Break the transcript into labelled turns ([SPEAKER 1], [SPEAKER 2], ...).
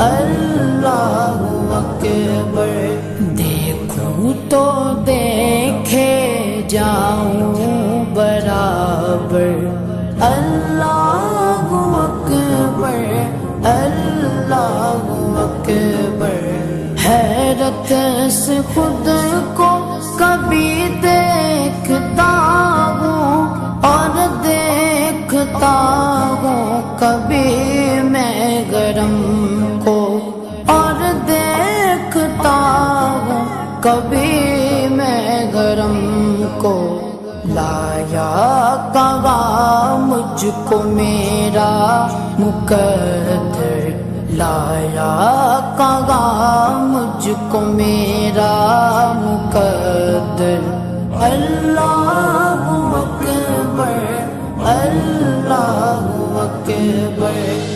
[SPEAKER 1] اللہ اکبر، دیکھوں تو دیکھے جاؤں برابر، اللہ اکبر اللہ اکبر، حیرت سے خود کو کبھی دیکھتا ہوں اور دیکھتا ہوں کبھی میں گرم کو، اور دیکھتا ہوں کبھی میں گرم کو، لایا کہاں مجھ کو میرا مقدر، لایا کہاں مجھ کو میرا مقدر، اللہ اکبر اللہ اکبر۔